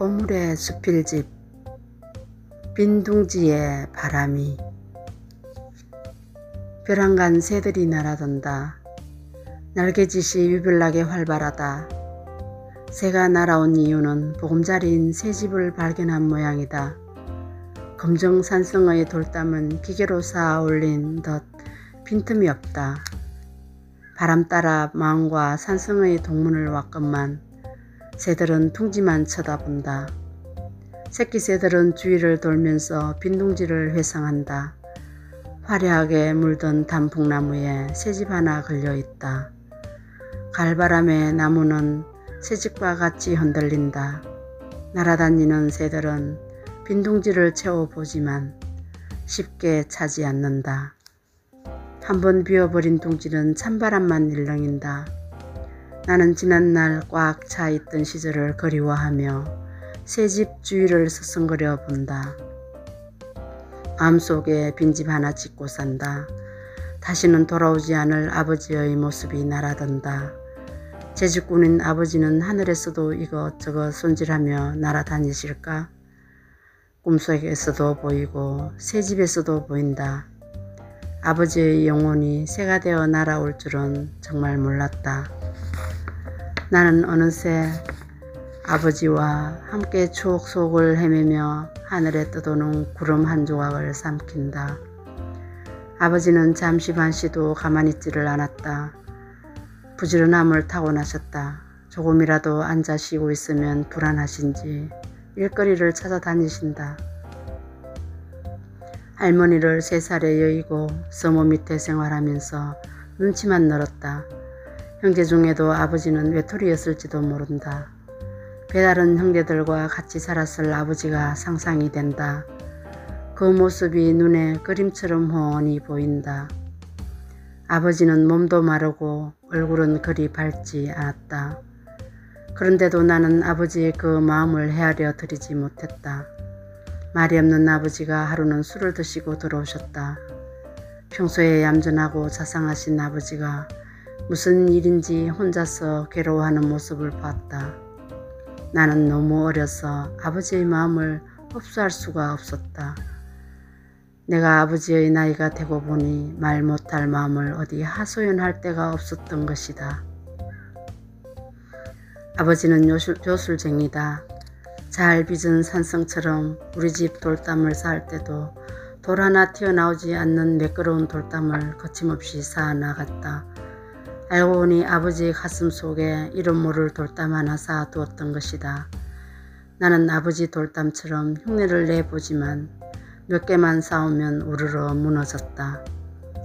고물의 수필집 빈 둥지에 바람이 벼랑간 새들이 날아든다. 날개짓이 유별나게 활발하다. 새가 날아온 이유는 보금자리인 새집을 발견한 모양이다. 검정산성의 돌담은 기계로 쌓아 올린 듯 빈틈이 없다. 바람 따라 마음과 산성의 동문을 왔건만 새들은 둥지만 쳐다본다. 새끼 새들은 주위를 돌면서 빈 둥지를 회상한다. 화려하게 물든 단풍나무에 새집 하나 걸려있다. 가을바람에 나무는 새집과 같이 흔들린다. 날아다니는 새들은 빈 둥지를 채워보지만 쉽게 차지 않는다. 한번 비워버린 둥지는 찬바람만 일렁인다. 나는 지난날 꽉 차 있던 시절을 그리워하며 새집 주위를 서성거려 본다. 마음속에 빈집 하나 짓고 산다. 다시는 돌아오지 않을 아버지의 모습이 날아든다. 재주꾼인 아버지는 하늘에서도 이것저것 손질하며 날아다니실까? 꿈속에서도 보이고 새집에서도 보인다. 아버지의 영혼이 새가 되어 날아올 줄은 정말 몰랐다. 나는 어느새 아버지와 함께 추억 속을 헤매며 하늘에 떠도는 구름 한 조각을 삼킨다. 아버지는 잠시 반시도 가만히 있지를 않았다. 부지런함을 타고나셨다. 조금이라도 앉아 쉬고 있으면 불안하신지 일거리를 찾아다니신다. 할머니를 3살에 여의고 서모 밑에 생활하면서 눈치만 늘었다. 형제 중에도 아버지는 외톨이였을지도 모른다. 배다른 형제들과 같이 살았을 아버지가 상상이 된다. 그 모습이 눈에 그림처럼 훤히 보인다. 아버지는 몸도 마르고 얼굴은 그리 밝지 않았다. 그런데도 나는 아버지의 그 마음을 헤아려 드리지 못했다. 말이 없는 아버지가 하루는 술을 드시고 들어오셨다. 평소에 얌전하고 자상하신 아버지가 무슨 일인지 혼자서 괴로워하는 모습을 봤다. 나는 너무 어려서 아버지의 마음을 흡수할 수가 없었다. 내가 아버지의 나이가 되고 보니 말 못할 마음을 어디 하소연할 데가 없었던 것이다. 아버지는 요술쟁이다. 잘 빚은 산성처럼 우리 집 돌담을 쌓을 때도 돌 하나 튀어나오지 않는 매끄러운 돌담을 거침없이 쌓아 나갔다. 알고 보니 아버지의 가슴 속에 이름 모를 돌담 하나 쌓아 두었던 것이다. 나는 아버지 돌담처럼 흉내를 내보지만 몇 개만 쌓으면 우르르 무너졌다.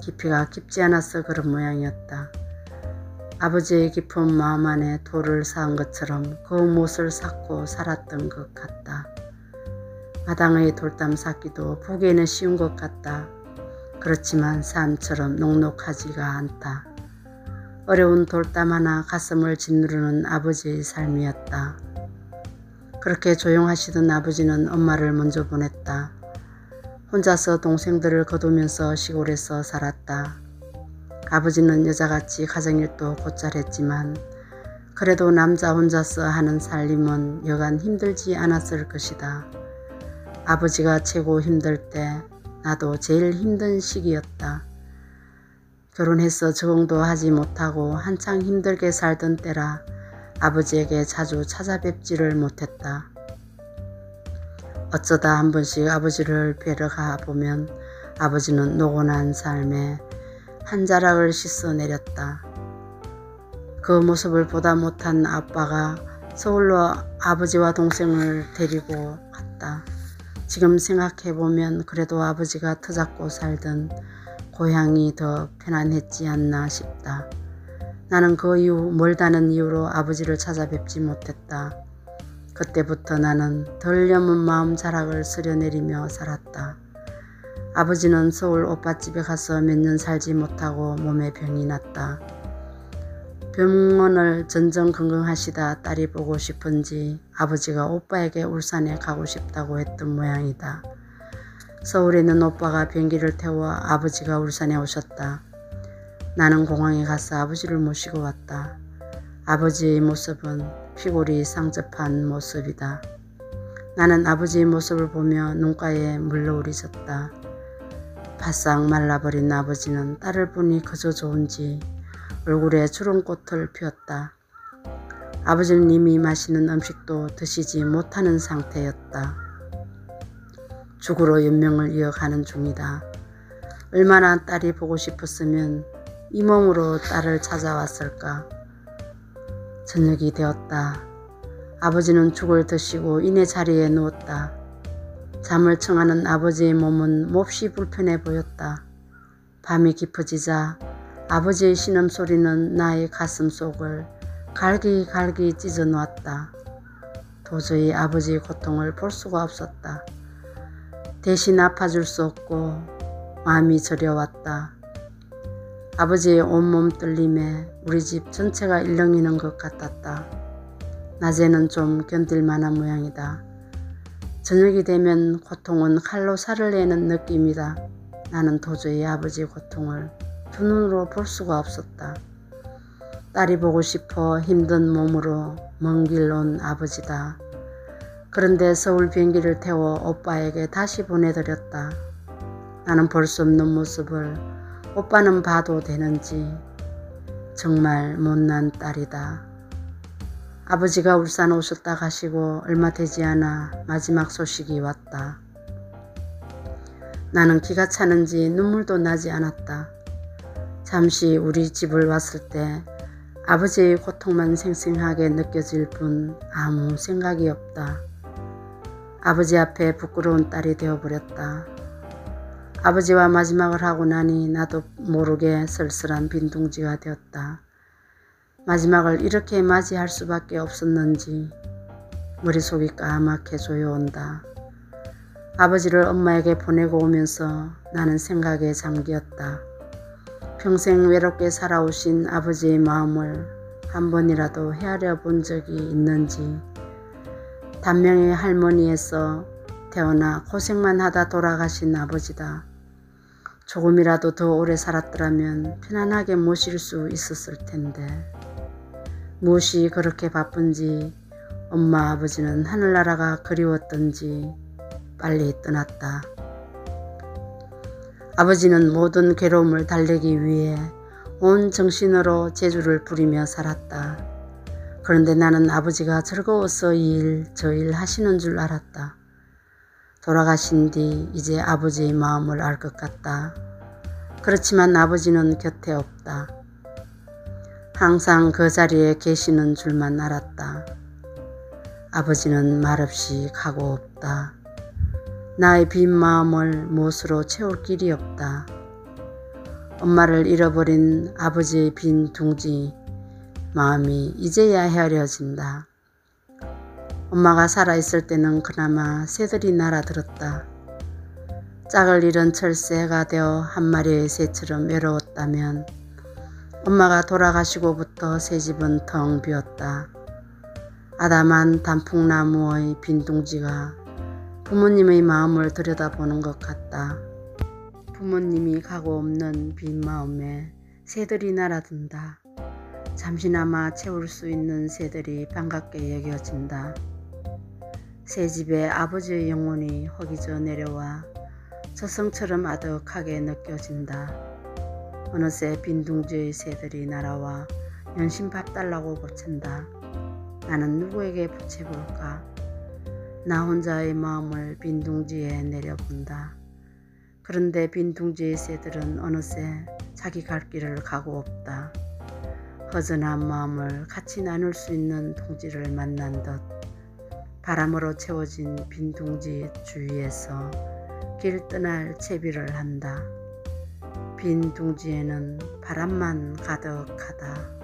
깊이가 깊지 않아서 그런 모양이었다. 아버지의 깊은 마음 안에 돌을 쌓은 것처럼 그 못을 쌓고 살았던 것 같다. 마당의 돌담 쌓기도 보기에는 쉬운 것 같다. 그렇지만 삶처럼 녹록하지가 않다. 어려운 돌담 하나 가슴을 짓누르는 아버지의 삶이었다. 그렇게 조용하시던 아버지는 엄마를 먼저 보냈다. 혼자서 동생들을 거두면서 시골에서 살았다. 아버지는 여자같이 가정일도 곧잘 했지만 그래도 남자 혼자서 하는 살림은 여간 힘들지 않았을 것이다. 아버지가 최고 힘들 때 나도 제일 힘든 시기였다. 결혼해서 적응도 하지 못하고 한창 힘들게 살던 때라 아버지에게 자주 찾아뵙지를 못했다. 어쩌다 한 번씩 아버지를 뵈러 가보면 아버지는 노곤한 삶에 한 자락을 씻어내렸다. 그 모습을 보다 못한 아빠가 서울로 아버지와 동생을 데리고 갔다. 지금 생각해보면 그래도 아버지가 터잡고 살던 고향이 더 편안했지 않나 싶다. 나는 그 이후 멀다는 이유로 아버지를 찾아뵙지 못했다. 그때부터 나는 덜 여문 마음 자락을 스려내리며 살았다. 아버지는 서울 오빠집에 가서 몇 년 살지 못하고 몸에 병이 났다. 병원을 전전긍긍하시다 딸이 보고 싶은지 아버지가 오빠에게 울산에 가고 싶다고 했던 모양이다. 서울에 있는 오빠가 비행기를 태워 아버지가 울산에 오셨다. 나는 공항에 가서 아버지를 모시고 왔다. 아버지의 모습은 피골이 상접한 모습이다. 나는 아버지의 모습을 보며 눈가에 물러울이 졌다. 바싹 말라버린 아버지는 딸을 보니 그저 좋은지 얼굴에 주름꽃을 피웠다. 아버지는 이미 맛있는 음식도 드시지 못하는 상태였다. 죽으로 연명을 이어가는 중이다. 얼마나 딸이 보고 싶었으면 이 몸으로 딸을 찾아왔을까. 저녁이 되었다. 아버지는 죽을 드시고 이내 자리에 누웠다. 잠을 청하는 아버지의 몸은 몹시 불편해 보였다. 밤이 깊어지자 아버지의 신음소리는 나의 가슴 속을 갈기갈기 찢어 놓았다. 도저히 아버지의 고통을 볼 수가 없었다. 대신 아파줄 수 없고 마음이 저려왔다. 아버지의 온몸 떨림에 우리 집 전체가 일렁이는 것 같았다. 낮에는 좀 견딜만한 모양이다. 저녁이 되면 고통은 칼로 살을 내는 느낌이다. 나는 도저히 아버지의 고통을 두 눈으로 볼 수가 없었다. 딸이 보고 싶어 힘든 몸으로 먼 길 온 아버지다. 그런데 서울 비행기를 태워 오빠에게 다시 보내드렸다. 나는 볼 수 없는 모습을 오빠는 봐도 되는지 정말 못난 딸이다. 아버지가 울산 오셨다 가시고 얼마 되지 않아 마지막 소식이 왔다. 나는 기가 차는지 눈물도 나지 않았다. 잠시 우리 집을 왔을 때 아버지의 고통만 생생하게 느껴질 뿐 아무 생각이 없다. 아버지 앞에 부끄러운 딸이 되어버렸다. 아버지와 마지막을 하고 나니 나도 모르게 쓸쓸한 빈둥지가 되었다. 마지막을 이렇게 맞이할 수밖에 없었는지 머릿속이 까맣게 조여온다. 아버지를 엄마에게 보내고 오면서 나는 생각에 잠기었다. 평생 외롭게 살아오신 아버지의 마음을 한 번이라도 헤아려 본 적이 있는지, 단명의 할머니에서 태어나 고생만 하다 돌아가신 아버지다. 조금이라도 더 오래 살았더라면 편안하게 모실 수 있었을 텐데 무엇이 그렇게 바쁜지 엄마 아버지는 하늘나라가 그리웠던지 빨리 떠났다. 아버지는 모든 괴로움을 달래기 위해 온 정신으로 재주를 부리며 살았다. 그런데 나는 아버지가 즐거워서 이 일 저 일 하시는 줄 알았다. 돌아가신 뒤 이제 아버지의 마음을 알 것 같다. 그렇지만 아버지는 곁에 없다. 항상 그 자리에 계시는 줄만 알았다. 아버지는 말없이 가고 없다. 나의 빈 마음을 무엇으로 채울 길이 없다. 엄마를 잃어버린 아버지의 빈 둥지 마음이 이제야 헤아려진다. 엄마가 살아있을 때는 그나마 새들이 날아들었다. 짝을 잃은 철새가 되어 한 마리의 새처럼 외로웠다면 엄마가 돌아가시고부터 새 집은 텅 비었다. 아담한 단풍나무의 빈 둥지가 부모님의 마음을 들여다보는 것 같다. 부모님이 가고 없는 빈 마음에 새들이 날아든다. 잠시나마 채울 수 있는 새들이 반갑게 여겨진다. 새 집에 아버지의 영혼이 허기져 내려와 저승처럼 아득하게 느껴진다. 어느새 빈 둥지의 새들이 날아와 연신 밥 달라고 보챈다. 나는 누구에게 보채볼까? 나 혼자의 마음을 빈 둥지에 내려본다. 그런데 빈 둥지의 새들은 어느새 자기 갈 길을 가고 없다. 허전한 마음을 같이 나눌 수 있는 둥지를 만난 듯 바람으로 채워진 빈 둥지 주위에서 길 떠날 채비를 한다. 빈 둥지에는 바람만 가득하다.